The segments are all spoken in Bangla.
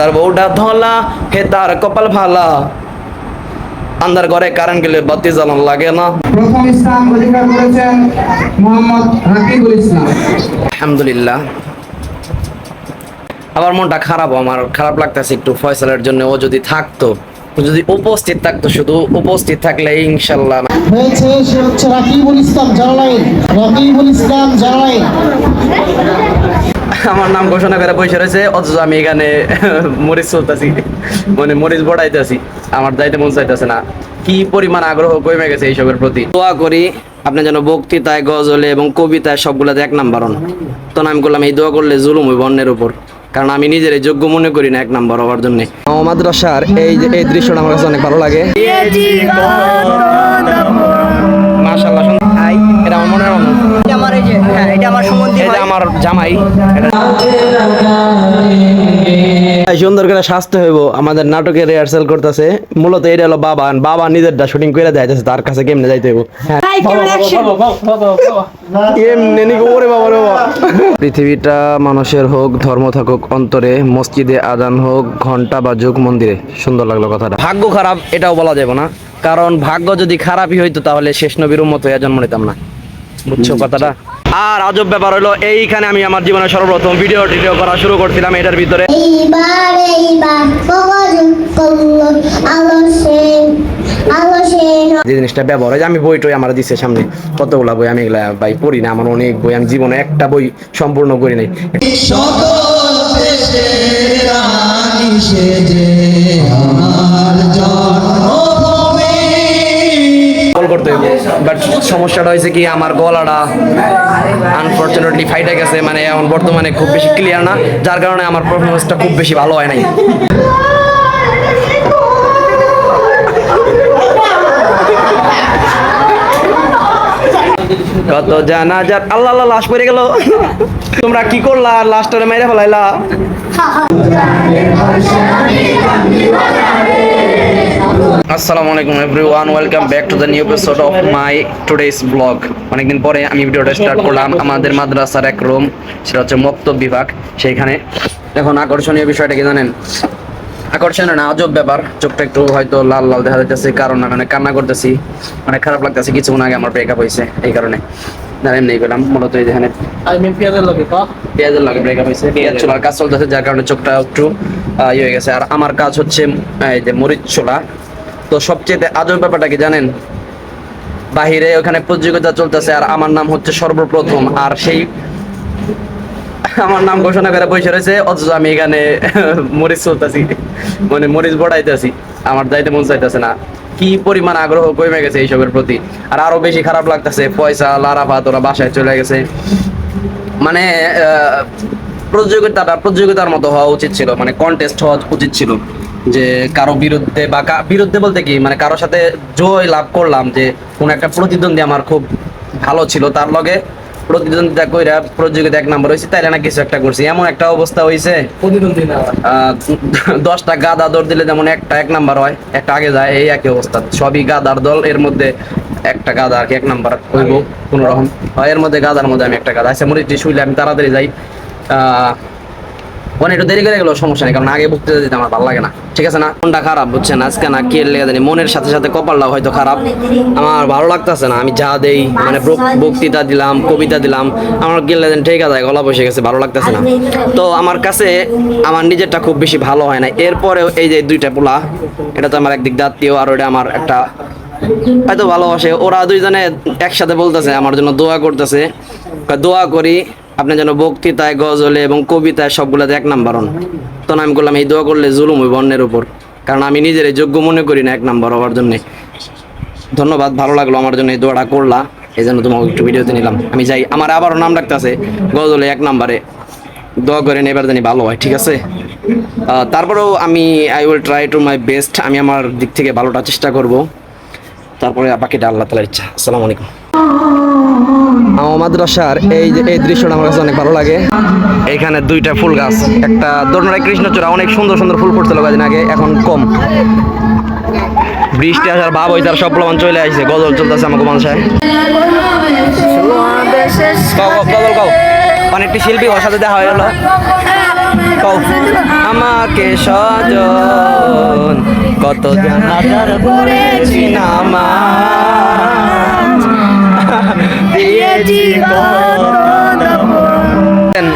যার বউটা ধলা হে তার কপাল ভালা, আন্ধার ঘরে কারেন্ট গেলে বাতি জ্বালানো লাগে না। প্রথম স্থান অধিকার করেছেন মোহাম্মদ রাকিবুল ইসলাম। আলহামদুলিল্লাহ। আবার মনটা খারাপ, আমার খারাপ লাগতেছে একটু ফয়সালের জন্য। ও যদি থাকতো, যদি উপস্থিত থাকতো, শুধু উপস্থিত থাকলে ইনশাল্লাহ। হয়েছে সে হচ্ছে রাকিবুল ইসলাম জালালাইন। রাকিবুল ইসলাম জালালাইন আমার নাম ঘোষণা করে বসে রয়েছে, অথচ আমি এখানে মরিচ চলতেছি, মানে মরিচ বড়াইতেছি। আমার যাইতে মন চাইতেছে না। কি পরিমাণ আগ্রহ কমে গেছে এইসবের প্রতি। দোয়া করি আপনি যেন বক্তৃতায়, গজলে এবং কবিতায় সবগুলাতে 1 নাম্বার হন। তো আমি করলাম এই দোয়া করলে জুলুম হইব অন্যের উপর, কারণ আমি নিজের যোগ্য মনে করি না 1 নাম্বার হওয়ার জন্য। মাদ্রাসার এই দৃশ্যটা আমার কাছে অনেক ভালো লাগে। মাশাআল্লাহ, এটা আমার মনের মানুষ। এটা আমার সম্বন্ধে, এটা আমার জামাই। সুন্দর করে সাজতে হইব। আমাদের নাটকের রিহার্সাল করতেছে। মূলত এটা হলো বাবা নিজেরটা শুটিং করে যাইতেছে, তার কাছে কেমনে যাইতে হইব। পৃথিবীটা মানুষের হোক, ধর্ম থাকুক অন্তরে, মসজিদে আজান হোক, ঘন্টা বাজুক মন্দিরে। সুন্দর লাগলো কথাটা। ভাগ্য খারাপ এটাও বলা যাবে না, কারণ ভাগ্য যদি খারাপই হইতো তাহলে শেষ নবীর উম্মত হয়ে জন্ম নিতাম না। বুঝছো কথাটা? আর আজব ব্যাপার হলো, এইখানে আমি আমার জীবনের সর্বপ্রথম ভিডিও করা শুরু করছিলাম। এটার ভিতরে যে জিনিসটা ব্যবহার হয়, আমি বইটই আমার দিচ্ছে সামনে কতগুলা বই, আমি এগুলা ভাই পড়ি না। আমার অনেক বই, আমি জীবনে একটা বই সম্পূর্ণ করি নাই। করতে হইব, বাট সমস্যাটা হয়েছে কি, আমার গলাটা আনফরচুনেটলি ফাইটে গেছে। মানে এখন বর্তমানে খুব বেশি ক্লিয়ার না, যার কারণে আমার পারফরমেন্সটা খুব বেশি ভালো হয় নাই। কত জানাজার আল্লাহ আল্লাহ লাশ পড়ে গেল। তোমরা কি করলা? লাশটারে মেরে ফেলাইলা। আসসালামু আলাইকুম everyone, welcome back to the new episode of my today's blog. অনেকদিন পরে আমি ভিডিওটা স্টার্ট করলাম। আমাদের মাদ্রাসার এক রুম, সেটা হচ্ছে মক্তব বিভাগ, সেইখানে। এখন আকর্ষণীয় বিষয়টা কি জানেন? আকর্ষণীয় না, আজব ব্যাপার। চোখটা একটু হয়তো লাল লাল দেখা যাচ্ছে, কারণ আমি অনেক কান্না করতেছি, অনেক খারাপ লাগতেছে। কিছুক্ষণ আগে আমার ব্রেকআপ হয়েছে, এই কারণে এমনি পেলাম। মূলত এই যেখানে পেঁয়াজের লগে ব্রেকআপ হয়েছে, পেঁয়াজ ছোলার কাজ চলতেছে, যার কারণে চোখটা একটু ইয়ে হয়ে গেছে। আর আমার কাজ হচ্ছে এই যে মরিচ ছোলা। তো সবচেয়ে আজব ব্যাপারটা কি জানেন? বাহিরে ওখানে প্রতিযোগিতা চলতেছে, আর আমার নাম হচ্ছে সর্বপ্রথম। আর সেই আমার নাম ঘোষণা করে বসে রয়েছে, অথচ আমি এখানে মরিচ চলতেছি, মানে মরিচ বড়াইতেছি। আমার যাইতে মন চাইতেছে না। কি পরিমাণ আগ্রহ কমে গেছে এইসবের প্রতি। আর আরো বেশি খারাপ লাগতেছে, ফয়সাল, আরাফাত ওরা বাসায় চলে গেছে। মানে প্রতিযোগিতার মতো হওয়া উচিত ছিল, মানে কন্টেস্ট হওয়া উচিত ছিল। যে কারো বিরুদ্ধে বা বিরুদ্ধে বলতে কি, মানে কারোর সাথে জয় লাভ করলাম, যে কোন একটা প্রতিদ্বন্দ্বী আমার খুব ভালো ছিল, তার লগে প্রতিদ্বন্দ্বিতা কইরা প্রতিযোগিতা 1 নাম্বার হয়েছে, তাইলে না কিছু একটা করছি। এমন একটা অবস্থা হয়েছে, 10টা গাদা দৌড় দিলে যেমন একটা 1 নাম্বার হয়, একটা আগে যায়, এই একই অবস্থা। সবই গাদার দল, এর মধ্যে একটা গাদা আর কি 1 নাম্বার হইব কোন রকম। এর মধ্যে গাদার মধ্যে আমি একটা গাদা। আচ্ছা মরিচটি শুইলে আমি তাড়াতাড়ি যাই। মানে একটু দেরি করে গেলেও সমস্যা নেই, কারণ আগে বক্তৃতা দিতে আমার ভালো লাগে না। ঠিক আছে না? মনটা খারাপ, বুঝছেন? আজকে না কি লেগে জানি, মনের সাথে সাথে কপালটাও হয়তো খারাপ। আমার ভালো লাগতেছে না। আমি যা দেই, মানে বক্তৃতা দিলাম, কবিতা দিলাম, আমার গেলে ঠিক আছে, গলা বসে গেছে, ভালো লাগতেছে না। তো আমার কাছে আমার নিজেরটা খুব বেশি ভালো হয় না। এরপরেও এই যে 2টা পোলা, এটা তো আমার একদিক দাঁতীয়, আর ওটা আমার একটা হয়তো ভালোবাসে। ওরা দুইজনে একসাথে বলতেছে, আমার জন্য দোয়া করতেছে। দোয়া করি আপনি যেন বক্তৃতায়, গজলে এবং কবিতায় সবগুলাতে 1 নাম্বার হন। তো আমি করলাম এই দোয়া করলে জুলুম হইব অন্যের উপর, কারণ আমি নিজের যোগ্য মনে করি না 1 নাম্বার হওয়ার জন্য। ধন্যবাদ, ভালো লাগলো আমার জন্য এই দোয়াটা করলা, এই জন্য তোমাকে একটু ভিডিওতে নিলাম। আমি যাই, আমার আবারও নাম ডাকতেছে গজলে 1 নাম্বারে। দোয়া করেন এবার জানি ভালো হয়, ঠিক আছে? তারপরেও আমি I will try to my best. আমি আমার দিক থেকে ভালোটা চেষ্টা করব, তারপরে বাকিটা আল্লাহ তাআলার ইচ্ছা। আসসালামু আলাইকুম। আমার মাদ্রাসার এই দৃশ্যটা আমার কাছে অনেক ভালো লাগে। এইখানে 2টা ফুল গাছ, একটা দোলনায় কৃষ্ণচূড়া, অনেক সুন্দর সুন্দর ফুল ফুটছিল কয়েকদিন আগে, এখন কম। বৃষ্টি আসার ভাব হইতার সব প্লাবন চলে আসছে, গজল চলতেছে আমাকে মানুষায়। অনেকটি শিল্পী ওর সাথে দেখা হয়ে গেল। কও। আমাকে সজন কত জানাজার করেছি নামাজ দিয়েছি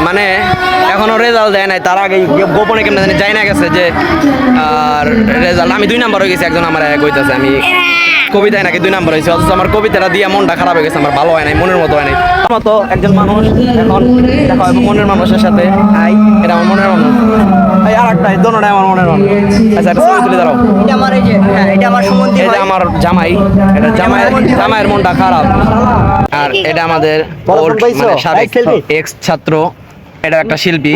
মানে এখনো রেজাল্ট দেয় নাই, তার আগে গোপনে কেমন জানি যাই না গেছে যে আর রেজাল্ট আমি 2 নাম্বার হয়ে গেছি, একজন আমার কইতাছে আমি কবিতায় নাকি 2 নাম্বার হয়েছে, অথচ আমার কবিতাটা দিয়ে মনটা খারাপ হয়ে গেছে, আমার ভালো হয় নাই, মনের মতো হয় নাই। মতো একজন মানুষ এখন দেখা হবে মনের মানুষের সাথে, এটা আমার মনের মানুষ, এই আর একটাই দোনোটাই আমার মনের মানুষ। আচ্ছা একটা ছবি তুলে দাঁড়াও। এটা আমার এই যে এটা আমার সম্বন্ধে এটা আমার জামাই, এটা জামাইয়ের মনটা খারাপ। আর এটা আমাদের old, মানে সাবেক এক্স ছাত্র, এটা একটা শিল্পী।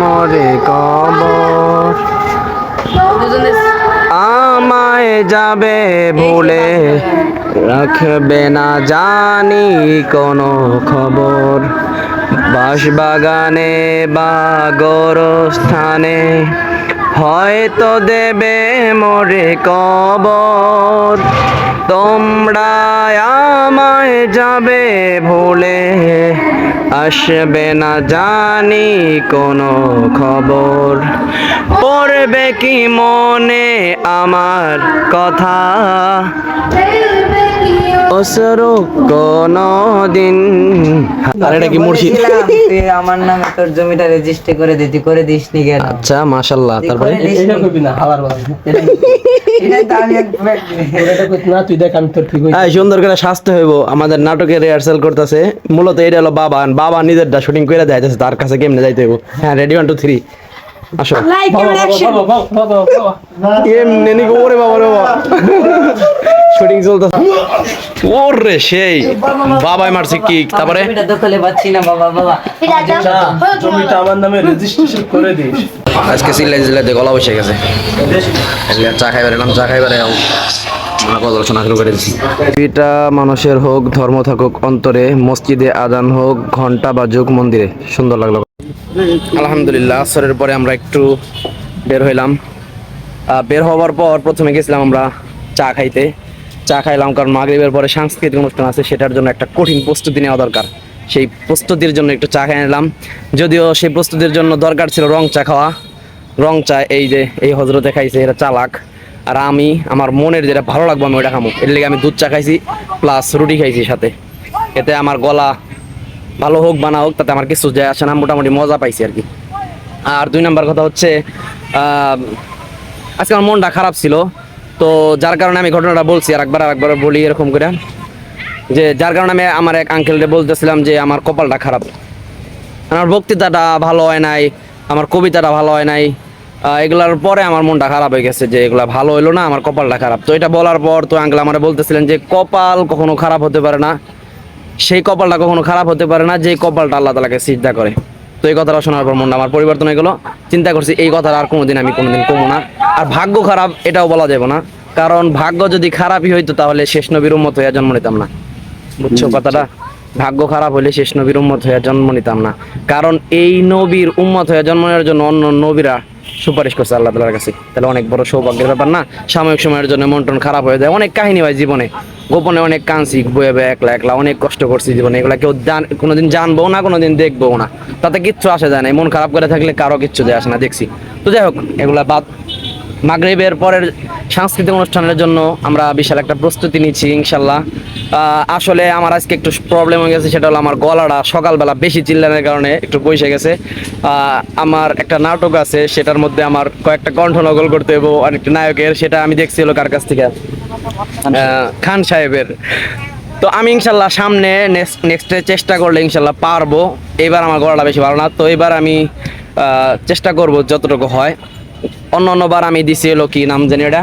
মরে কবর আমায় যাবে ভুলে, রাখবে না জানি কোনো খবর, বাঁশবাগানে বা গোরস্থানে হয়তো দেবে মোরে কবর, তোমরা আমায় যাবে ভুলে, আসবে না জানি কোনো খবর, পড়বে কি মনে আমার কথা, অসরো কোনো দিন। আর এটা কি মুর্শিদ? তুই আমার নামে তোর জমিটা রেজিস্ট্রি করে দিতি, করে দিস নি কেন? আচ্ছা মাশাআল্লাহ। তারপরে এটা কইবি না হালার বাবা এটা তো আমি এটা কইছ না, তুই দেখ আমি তোর ঠিক হইছি। এই সুন্দর করে সাজতে হইব, আমাদের নাটকের রিহার্সাল করতেছে, মূলত এটা হলো বাবা, বাবা নিজেরটা শুটিং করে দেখাইতেছে, তার কাছে কেমনে যাইতে হইব। হ্যাঁ রেডি 1 2 3 আসো। এমনি নি ওরে বাবা রে বাবা, শুটিং চলতেছে। ওরে সেই বাবাই মারছে কিক। তারপরে জমিটা দখলে পাচ্ছি না বাবা, বাবা জমিটা আমার নামে রেজিস্ট্রেশন করে দিস। আজকে সিলাই জিলাইতে গলা বসে গেছে, চা খাইবার এলাম, চা খাইবার গল্পনা শুরু করে দিচ্ছি। এটা মানুষের হোক, ধর্ম থাকুক অন্তরে, মসজিদে আজান হোক, ঘন্টা বাজুক মন্দিরে। সুন্দর লাগলো। আলহামদুলিল্লাহ আসরের পরে আমরা একটু বের হইলাম। বের হওয়ার পর প্রথমে গেছিলাম আমরা চা খাইতে, চা খাইলাম কারণ মাগরিবের পরে সাংস্কৃতিক অনুষ্ঠান আছে, সেটার জন্য একটা কঠিন প্রস্তুতি নেওয়া দরকার। সেই প্রস্তুতির জন্য একটু চা খাই নিলাম, যদিও সেই প্রস্তুতির জন্য দরকার ছিল রং চা খাওয়া। রং চা এই যে এই হজরতে খাইছে, এটা চালাক। আর আমি আমার মনের যেটা ভালো লাগবে আমি ওইটা খামো, এর লেগে আমি দুধ চা খাইছি প্লাস রুটি খাইছি সাথে। এতে আমার গলা ভালো হোক বা না হোক তাতে আমার কিছু যায় আসে না, মোটামুটি মজা পাইছি আর কি। আর 2 নাম্বার কথা হচ্ছে আজকে আমার মনটা খারাপ ছিল, তো যার কারণে আমি ঘটনাটা বলছি, আর একবার বলি এরকম করে, যে যার কারণে আমি আমার এক আঙ্কেলকে বলতেছিলাম যে আমার কপালটা খারাপ, আমার বক্তৃতাটা ভালো হয় নাই, আমার কবিতাটা ভালো হয় নাই, এগুলার পরে আমার মনটা খারাপ হয়ে গেছে যে এগুলা ভালো হইলো না, আমার কপালটা খারাপ। তো এটা বলার পর তো আঙ্কেল আমার বলতেছিলেন যে কপাল কখনো খারাপ হতে পারে না, সেই কপালটা কখনো খারাপ হতে পারে না যে কপালটা আল্লাহ তাআলাকে সিজদা করে। তো এই কথাটা শোনার পর মনটা আমার পরিবর্তন হয়ে গেলো, চিন্তা করছি এই কথাটা আর কোনোদিন আমি কমবো না। আর ভাগ্য খারাপ এটাও বলা যাবে না, কারণ ভাগ্য যদি খারাপই হইতো তাহলে শেষ নবীর উম্মত হয়ে জন্ম নিতাম না, বুঝছো কথাটা? ভাগ্য খারাপ হলে শেষ নবীর উম্মত হয়ে জন্ম নিতাম না, কারণ এই নবীর উম্মত হয়ে জন্ম নেওয়ার জন্য অন্য নবীরা সুপারিশ করছে আল্লাহ তাআলার কাছে, তাহলে অনেক বড় সৌভাগ্যের ব্যাপার না? সাময়িক সময়ের জন্য মন টন খারাপ হয়ে যায়, অনেক কাহিনী হয় জীবনে, গোপনে অনেক কাঁদছি, বয়ে একলা একলা অনেক কষ্ট করছি জীবনে, এগুলা কেউ কোনোদিন জানবো না, কোনোদিন দেখবো না, তাতে কিচ্ছু আসে যায় না। মন খারাপ করে থাকলে কারো কিচ্ছু যায় আসে না, দেখছি। তো যাই হোক এগুলা বাদ। মাগরিবের পরের সাংস্কৃতিক অনুষ্ঠানের জন্য আমরা বিশাল একটা প্রস্তুতি নিচ্ছি ইনশাল্লাহ। আসলে আমার আজকে একটু প্রবলেম হয়ে গেছে, সেটা হলো আমার গলাটা সকালবেলা বেশি চিল্লানোর কারণে একটু বসে গেছে। আমার একটা নাটক আছে, সেটার মধ্যে আমার কয়েকটা কণ্ঠ নকল করতে হবে অনেকটা নায়কের, সেটা আমি দেখছি হলো কার কাছ থেকে, খান সাহেবের। তো আমি ইনশাল্লাহ সামনে নেক্সটে চেষ্টা করলে ইনশাল্লাহ পারবো। এবার আমার গলাটা বেশি ভালো না, তো এবার আমি চেষ্টা করব যতটুকু হয়। অন্যবার আমি দিছি হলো কি নাম জানি ওটা,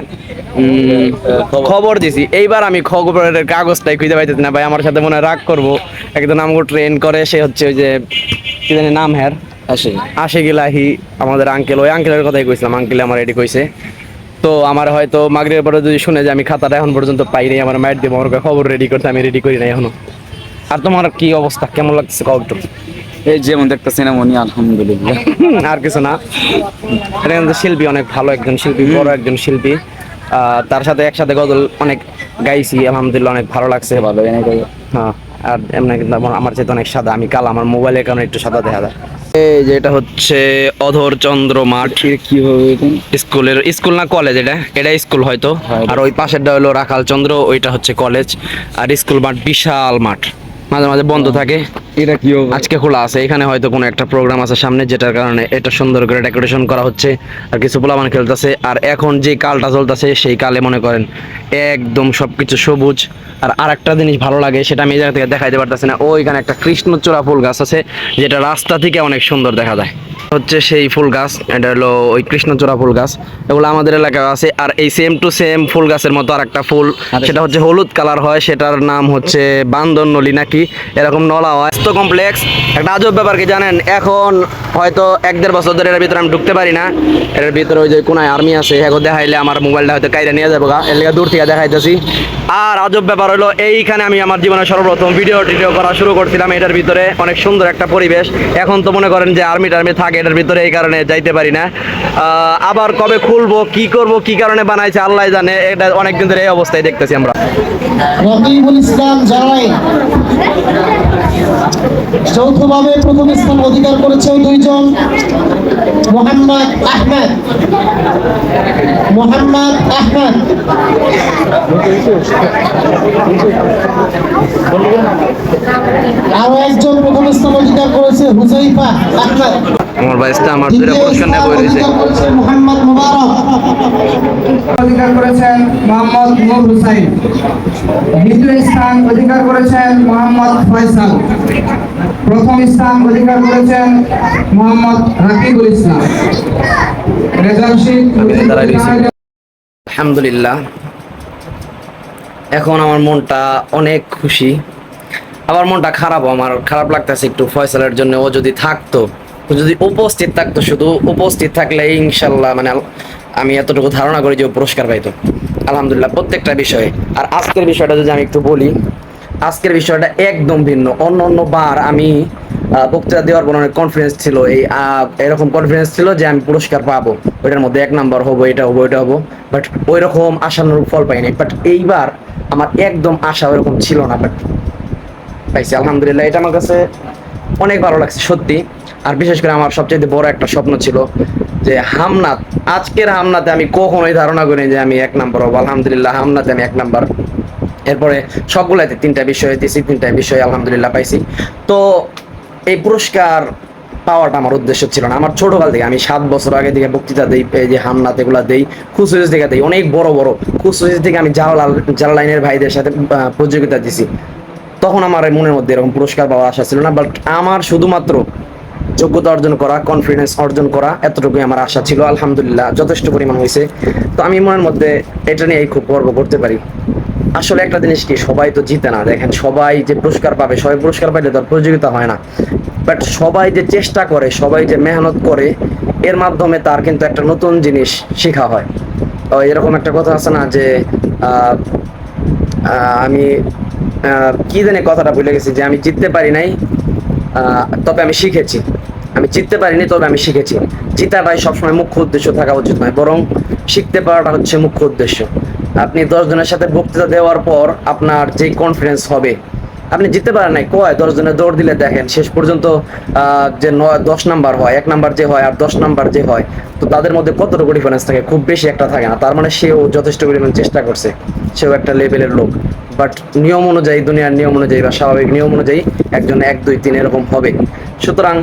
খবর দিছি। এইবার আমি খবরের কাগজটাই খুঁজে পাইতেছি না ভাই, আমার সাথে মনে হয় রাগ করবো। একদম আমাকে ট্রেন করে, সে হচ্ছে ওই যে কি জানি নাম, হ্যার আশিক ইলাহি, আমাদের আঙ্কেল, ওই আঙ্কেলের কথাই কইছিলাম, আঙ্কেল আমার এটি কইছে। তো আমার হয়তো মাগরিবের পরে যদি শুনে যে আমি খাতাটা এখন পর্যন্ত পাই নাই, আমার মায়ের দিব, আমার খবর রেডি করতে আমি রেডি করি নাই এখনো। আর তোমার কি অবস্থা, কেমন লাগছে কও একটু? এই যেমন দেখতেছেন এমনই আলহামদুলিল্লাহ। আর কিছু না। এটা কিন্তু শিল্পী, অনেক ভালো একজন শিল্পী, বড় একজন শিল্পী। তার সাথে একসাথে গজল অনেক গাইছি, আলহামদুলিল্লাহ অনেক ভালো লাগছে। ভালো এনে কই হ্যাঁ, আর এমনি কিন্তু আমার চেয়ে অনেক সাদা, আমি কালো, আমার মোবাইলের কারণে একটু সাদা দেখা যায়। এই যে এটা হচ্ছে অধর চন্দ্র মাঠ কি হবে স্কুল না কলেজ, এটা স্কুল হয়তো। আর ওই পাশেরটা হলো রাখাল চন্দ্র, ওইটা হচ্ছে কলেজ। আর স্কুল মাঠ বিশাল মাঠ, মাঝে মাঝে বন্ধ থাকে, এটা কি হবে? আজকে খোলা আছে। এখানে হয়তো কোনো একটা প্রোগ্রাম আছে সামনে, যেটার কারণে এটা সুন্দর করে ডেকোরেশন করা হচ্ছে। আর কিছু পোলাপান খেলতেছে। আর এখন যে কালটা চলতেছে সেই কালে মনে করেন একদম সবকিছু সবুজ। আর আরেকটা জিনিস ভালো লাগে, সেটা আমি এই জায়গা থেকে দেখাইতে পারতেছি না, ওইখানে একটা কৃষ্ণচূড়া ফুল গাছ আছে, যেটা রাস্তা থেকে অনেক সুন্দর দেখা যায়। হচ্ছে সেই ফুল গাছ, এটা হলো ওই কৃষ্ণচূড়া ফুল গাছ, এগুলো আমাদের এলাকায় আছে। আর এই সেম টু সেম ফুল গাছের মতো আরেকটা ফুল, সেটা হচ্ছে হলুদ কালার হয়, সেটার নাম হচ্ছে বান্দর নলি নাকি এরকম নলা হয়। স্বাস্থ্য কমপ্লেক্স একটা আজব ব্যাপার কি জানেন, এখন হয়তো 1-1.5 বছর ধরে এর ভিতরে আমি ঢুকতে পারি না। এর ভিতরে ওই যে কোনায় আর্মি আছে, এখন দেখাইলে আমার মোবাইলটা হয়তো কাইরা নিয়ে যাবো গা, এর লেগে দূর থেকে দেখাইতেছি। আর আজব ব্যাপার হলো, এইখানে আমি আমার জীবনে সর্বপ্রথম ভিডিও করা শুরু করছিলাম। এটার ভিতরে অনেক সুন্দর একটা পরিবেশ। এখন তো মনে করেন যে আর্মি টার্মি থাকে এটার ভিতরে, এই কারণে যাইতে পারি না। আবার কবে খুলবো, কি করব, কি কারণে বানাইছে আল্লাহ জানে। এটা অনেকদিন ধরে এই অবস্থায় দেখতেছি আমরা। রকিবুল ইসলাম জালালাইন যৌথভাবে প্রথম স্থান অধিকার করেছে দুইজন, মোহাম্মদ আহমেদ। আরো একজন প্রথম স্থান অধিকার করেছে হুজাইফা আহমেদ। আমার বাইসটা আমার দুইটা পুরস্কার নেব হইছে। মোহাম্মদ মুবারক অধিকার করেছেন মোহাম্মদ নূর হুসাইন। দ্বিতীয় স্থান অধিকার করেছেন মোহাম্মদ ফয়সাল। প্রথম স্থান অধিকার করেছেন মোহাম্মদ রাকিবুল ইসলাম। রেজাল্ট শীট আলহামদুলিল্লাহ, এখন আমার মনটা অনেক খুশি, আবার মনটা খারাপও। আমার খারাপ লাগতেছে একটু ফয়সালের জন্য। ও যদি থাকতো, ও যদি উপস্থিত থাকতো, শুধু উপস্থিত থাকলে ইনশাল্লাহ মানে আমি এতটুকু ধারণা করি যে ও পুরস্কার পাইতো। আলহামদুলিল্লাহ প্রত্যেকটা বিষয়ে। আর আজকের বিষয়টা যদি আমি একটু বলি, আজকের বিষয়টা একদম ভিন্ন। অন্য বার আমি বক্তৃতা দেওয়ার পর অনেক কনফিডেন্স ছিল, এরকম কনফিডেন্স ছিল যে আমি পুরস্কার পাবো, ওইটার মধ্যে 1 নাম্বার হবো, এটা হবো, ওইটা হবো। বাট ওই রকম আশানুরূপ ফল পাইনি। বাট এইবার আমার একদম আশা ওইরকম ছিল না, বাট পাইছি আলহামদুলিল্লাহ। এটা আমার কাছে অনেক ভালো লাগছে সত্যি। আর বিশেষ করে আমার সবচেয়ে বড় একটা স্বপ্ন ছিল যে হামনাত, আজকের হামনাতে আমি কখনোই ধারণা করি যে আমি 1 নাম্বার হবো। আলহামদুলিল্লাহ হামনাতে আমি 1 নাম্বার। এরপরে সবগুলাতে 3টা বিষয়ে দিছি, 3টা বিষয়ে আলহামদুলিল্লাহ পাইছি। তো এই পুরস্কার পাওয়াটা আমার উদ্দেশ্য ছিল না। আমার ছোটকাল থেকে, আমি 7 বছর আগে থেকে বক্তৃতা দিই, এই যে হামনাত এগুলা দিই, খুচুরিজ থেকে দিই, অনেক বড় বড় খুচুরিজ থেকে আমি জালালাইনের ভাইদের সাথে প্রতিযোগিতা দিছি। তখন আমার মনের মধ্যে এরকম পুরস্কার পাওয়ার আশা ছিল না। বাট আমার শুধুমাত্র যোগ্যতা অর্জন করা, কনফিডেন্স অর্জন করা, এতটুকুই আমার আশা ছিল। আলহামদুলিল্লাহ যথেষ্ট পরিমাণ হয়েছে। তো আমি মনের মধ্যে এটা নিয়েই খুব গর্ব করতে পারি। আসলে একটা জিনিস কি, সবাই তো জিতে না। দেখেন, সবাই যে পুরস্কার পাবে, সবাই পুরস্কার পাইলে তো প্রতিযোগিতা হয় না। বাট সবাই যে চেষ্টা করে, সবাই যে মেহনত করে, এর মাধ্যমে তার কিন্তু একটা নতুন জিনিস শেখা হয়। এরকম একটা কথা আছে না যে আমি কি জানি কথাটা ভুলে গেছি, যে আমি জিততে পারি নাই তবে আমি শিখেছি। আমি জিততে পারিনি তবে আমি শিখেছি। জিতাটাই সবসময় মুখ্য উদ্দেশ্য থাকা উচিত নয়, বরং শিখতে পারাটা হচ্ছে মুখ্য উদ্দেশ্য। আপনি 10 জনের সাথে বক্তৃতা দেওয়ার পর আপনার যে কনফিডেন্স হবে, আপনি জিততে পারেন নাই, 10 জনে দৌড় দিলে দেখেন শেষ পর্যন্ত যে 10 নাম্বার হয়, 1 নাম্বার যে হয় আর 10 নাম্বার যে হয়, তো তাদের মধ্যে কতটুকু ডিফারেন্স থাকে? খুব বেশি একটা থাকে না। তার মানে সেও যথেষ্ট পরিমাণ চেষ্টা করছে, সেও একটা লেভেলের লোক। বাট নিয়ম অনুযায়ী, দুনিয়ার নিয়ম অনুযায়ী বা স্বাভাবিক নিয়ম অনুযায়ী একজন 1, 2, 3 এরকম হবে। সুতরাং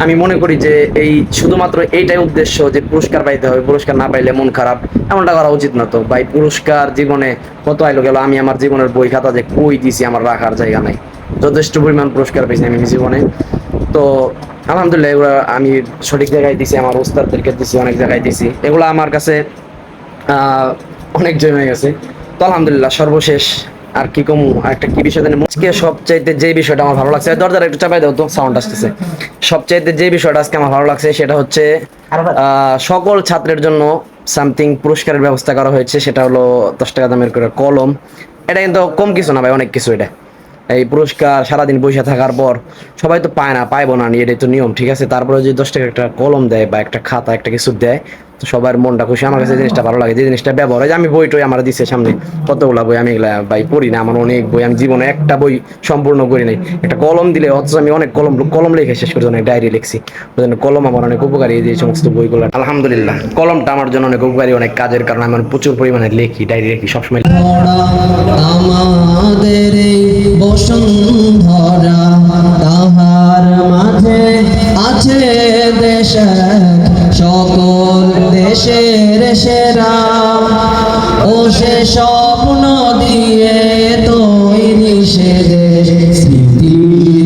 আমি মনে করি যে এই শুধুমাত্র এইটাই উদ্দেশ্য যে পুরস্কার পাইতে হবে, পুরস্কার না পাইলে মন খারাপ, এমনটা করা উচিত না। তো ভাই, পুরস্কার জীবনে কত আইলো গেল, আমি আমার জীবনের বই খাতা যে কই দিছি, আমার রাখার জায়গা নাই। যথেষ্ট পরিমাণ পুরস্কার পেয়েছি আমি জীবনে। তো আলহামদুলিল্লাহ এগুলো আমি সঠিক জায়গায় দিছি, আমার ওস্তাদদেরকে দিছি, অনেক জায়গায় দিছি। এগুলো আমার কাছে অনেক জমে গেছে। তো আলহামদুলিল্লাহ সর্বশেষ আর কি কম, একটা কি বিষয় জানি আজকে সবচাইতে যে বিষয়টা আমার ভালো লাগছে, দরজাটা একটু চাপাই দাও তো, সাউন্ড আসতেছে। সবচাইতে যে বিষয়টা আজকে আমার ভালো লাগছে সেটা হচ্ছে সকল ছাত্রের জন্য সামথিং পুরস্কারের ব্যবস্থা করা হয়েছে। সেটা হলো 10 টাকা দামের করে কলম। এটা কিন্তু কম কিছু না ভাই, অনেক কিছু। এটা এই পুরস্কার সারাদিন বসে থাকার পর সবাই তো পায় না, পাইবো না, এটাই তো নিয়ম, ঠিক আছে। তারপরে যদি 10 টাকা একটা কলম দেয় বা একটা খাতা একটা কিছু দেয়, তো সবার মনটা খুশি। আমার কাছে এই জিনিসটা ভালো লাগে, যে জিনিসটা ব্যবহার হয়। যে আমি বই টই আমার দিচ্ছে সামনে কতগুলা বই, আমি এগুলা ভাই পড়ি না, আমার অনেক বই, আমি জীবনে একটা বই সম্পূর্ণ করি নাই। একটা কলম দিলে, অথচ আমি অনেক কলম লিখে শেষ করছি, অনেক ডায়েরি লিখছি। ওই জন্য কলম আমার অনেক উপকারী, এই যে সমস্ত বইগুলো। আলহামদুলিল্লাহ কলমটা আমার জন্য অনেক উপকারী, অনেক কাজের, কারণ আমি প্রচুর পরিমাণে লিখি, ডায়েরি লিখি সবসময়। আমাদের এই বসুন্ধরা তাহার মাঝে আছে দেশ সকল দেশের সেরা ও সে স্বপ্ন দিয়ে তৈরি সে দেশ স্মৃতি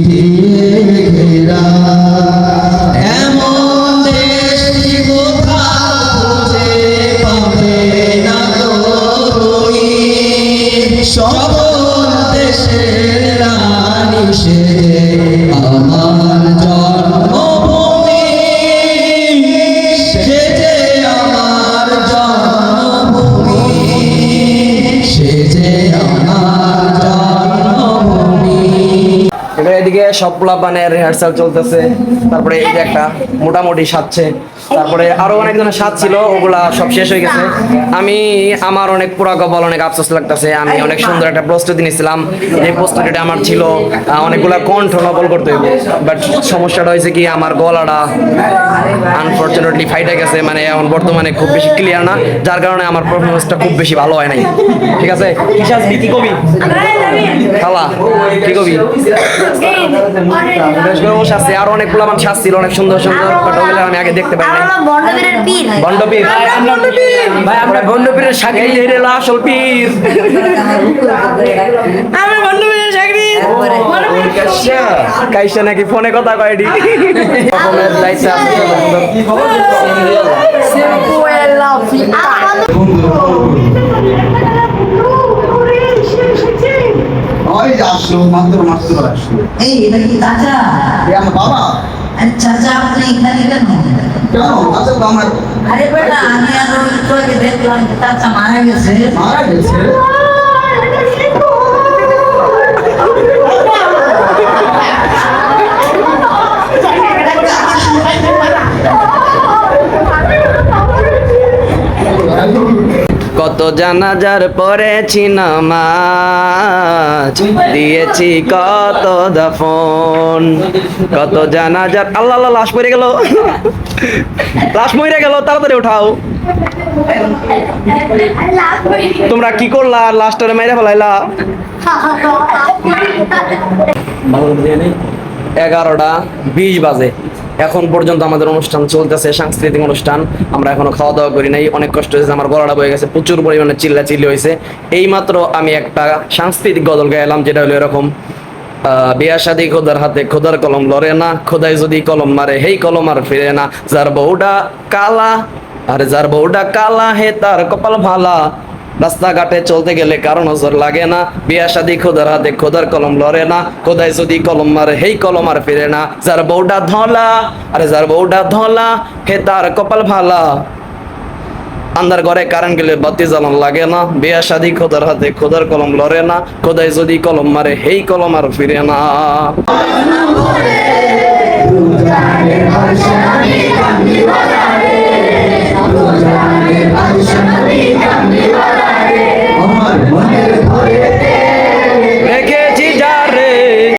দিয়ে ঘেরা এমন দেশ কোথাও খুঁজে পাবে না তুমি সকল দেশের রানী সে আমার জন্মভূমি সে যে আমার জন্মভূমি সে যে আমার জন্মভূমি। এবার এদিকে সব প্লাবানের রিহার্সাল চলতেছে, তারপরে এই যে একটা মোটামুটি সাজছে, তারপরে আরো অনেকজনের সাজ ছিল, ওগুলা সব শেষ হয়ে গেছে। আমার অনেক পুরা কপাল, অনেক আফসোস লাগতেছে। আমি অনেক সুন্দর একটা প্রস্তুতি নিয়েছিলাম, যে প্রস্তুতিটা আমার ছিল অনেকগুলা কণ্ঠ নকল করতে হইব, বাট সমস্যাটা হয়েছে কি আমার গলাটা আনফরচুনেটলি ফাইটে গেছে, মানে এখন বর্তমানে খুব বেশি ক্লিয়ার না, যার কারণে আমার পারফরমেন্সটা খুব বেশি ভালো হয় নাই। ঠিক আছে, কি সাজবি, কি কবি খালা, কি কবি শাস্তি, আর অনেক গুলা সাজ ছিল, অনেক সুন্দর সুন্দর, বাট ওগুলো আমি আগে দেখতে পাই নাই। বন্ডপীর ভাই, আমরা বন্ডপীরের সাগরি হেরেলা আসল পীর, আমি বন্ডপীরের সাগরি কাইসা নাকি ফোনে কথা কয়ডি রকমের দায়িত্ব আছে। ওই যে আসলো, মাত্র আসলো। এই এটা কি চাচা? এ আমার বাবা। আরে চাচা আপনি এখানে কেন? কেন? আচ্ছা তো আমার আরে বেটা আমি আর একটু আগে দেখলাম যে চাচা মারা গেছে। মারা গেছে। কত জানাজার পড়েছি নামাজ, দিয়েছি কত দাফন, কত জানাজার, আল্লাহ আল্লাহ, লাশ মরে গেল, লাশ মরে গেল, তাড়াতাড়ি উঠাও। তোমরা কি করলা, লাশটারে মেরে ফেলাইলা। 11:20 বাজে, এখন পর্যন্ত আমাদের অনুষ্ঠান চলতেছে, সাংস্কৃতিক অনুষ্ঠান। আমরা এখনো খাওয়া দাওয়া করি নাই, অনেক কষ্ট হয়েছে, আমার গলাটা বয়ে গেছে, প্রচুর পরিমাণে চিল্লাচিল্লি হয়েছে। এইমাত্র আমি একটা সাংস্কৃতিক গজল গাইলাম, যেটা হলো এরকম: বিয়া শাদী খোদার হাতে, খোদার কলম লড়ে না, খোদাই যদি কলম মারে হেই কলম আর ফিরে না, যার বউটা কালা, আরে যার বউটা কালা হে তার কপাল ভালা, রাস্তাঘাটে চলতে গেলে কারো নজর লাগে না, বিয়া শাদী খোদার হাতে, খোদার কলম লড়ে না, খোদাই যদি কলম মারে হেই কলম আর ফিরে না, যার বউটা ধলা, আরে যার বউটা ধলা হে তার কপাল ভালা, আন্ধার ঘরে কারেন্ট গেলে বাতি জ্বালান লাগে না, বিয়া শাদী খোদার হাতে, খোদার কলম লড়ে না, খোদাই যদি কলম মারে হেই কলম আর ফিরে না।